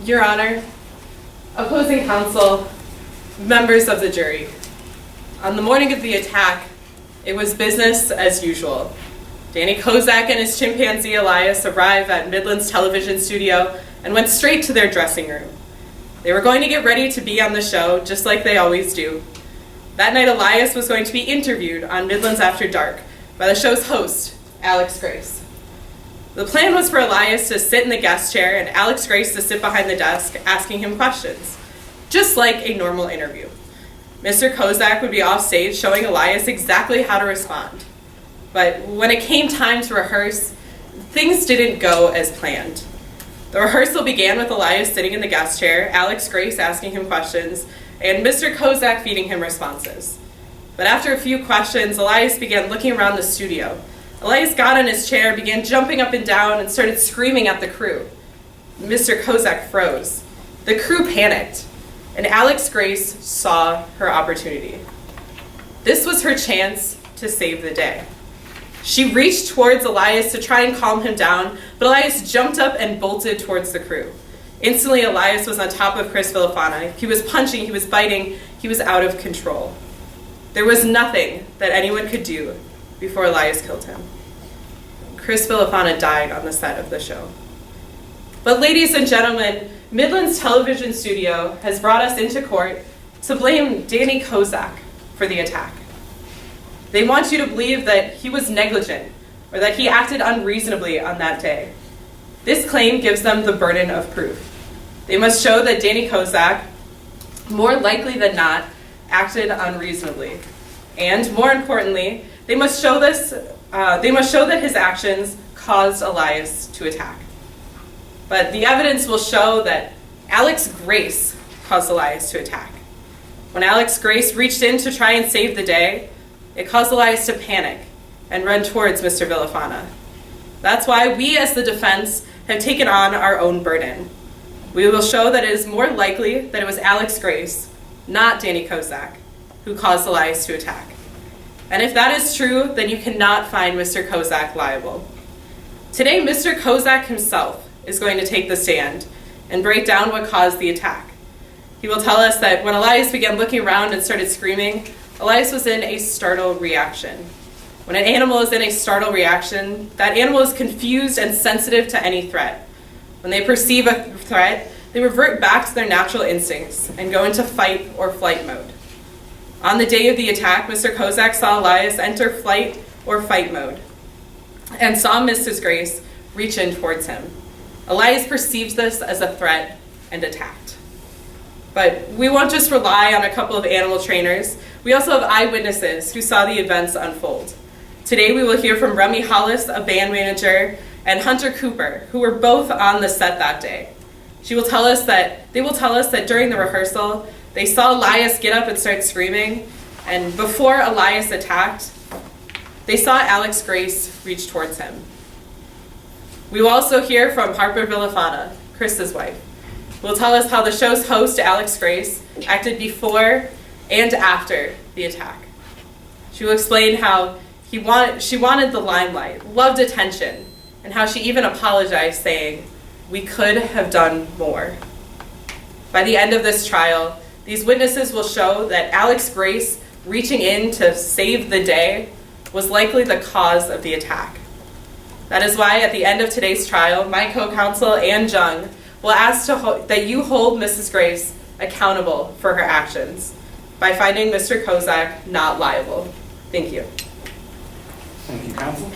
Your Honor, opposing counsel, members of the jury, on the morning of the attack, it was business as usual. Danny Kozak and his chimpanzee Elias arrived at Midland's television studio and went straight to their dressing room. They were going to get ready to be on the show, just like they always do. That night, Elias was going to be interviewed on Midland's After Dark by the show's host, Alex Grace. The plan was for Elias to sit in the guest chair and Alex Grace to sit behind the desk asking him questions, just like a normal interview. Mr. Kozak would be off stage showing Elias exactly how to respond. But when it came time to rehearse, things didn't go as planned. The rehearsal began with Elias sitting in the guest chair, Alex Grace asking him questions, and Mr. Kozak feeding him responses. But after a few questions, Elias began looking around the studio. Elias got in his chair, began jumping up and down, and started screaming at the crew. Mr. Kozak froze. The crew panicked, and Alex Grace saw her opportunity. This was her chance to save the day. She reached towards Elias to try and calm him down, but Elias jumped up and bolted towards the crew. Instantly, Elias was on top of Chris Villafana. He was punching, he was biting, he was out of control. There was nothing that anyone could do before Elias killed him. Chris Villafana died on the set of the show. But ladies and gentlemen, Midland's television studio has brought us into court to blame Danny Kozak for the attack. They want you to believe that he was negligent or that he acted unreasonably on that day. This claim gives them the burden of proof. They must show that Danny Kozak, more likely than not, acted unreasonably. And more importantly, they must show that his actions caused Elias to attack. But the evidence will show that Alex Grace caused Elias to attack. When Alex Grace reached in to try and save the day, it caused Elias to panic and run towards Mr. Villafana. That's why we as the defense have taken on our own burden. We will show that it is more likely that it was Alex Grace, not Danny Kozak, who caused Elias to attack. And if that is true, then you cannot find Mr. Kozak liable. Today, Mr. Kozak himself is going to take the stand and break down what caused the attack. He will tell us that when Elias began looking around and started screaming, Elias was in a startle reaction. When an animal is in a startle reaction, that animal is confused and sensitive to any threat. When they perceive a threat, they revert back to their natural instincts and go into fight or flight mode. On the day of the attack, Mr. Kozak saw Elias enter flight or fight mode and saw Mrs. Grace reach in towards him. Elias perceives this as a threat and attacked. But we won't just rely on a couple of animal trainers. We also have eyewitnesses who saw the events unfold. Today we will hear from Remy Hollis, a band manager, and Hunter Cooper, who were both on the set that day. They will tell us that during the rehearsal, they saw Elias get up and start screaming, and before Elias attacked, they saw Alex Grace reach towards him. We will also hear from Harper Villafana, Chris's wife, who will tell us how the show's host, Alex Grace, acted before and after the attack. She will explain how she wanted the limelight, loved attention, and how she even apologized, saying, "We could have done more." By the end of this trial, these witnesses will show that Alex Grace reaching in to save the day was likely the cause of the attack. That is why at the end of today's trial, my co-counsel, Ann Jung, will ask that you hold Mrs. Grace accountable for her actions by finding Mr. Kozak not liable. Thank you. Thank you, counsel.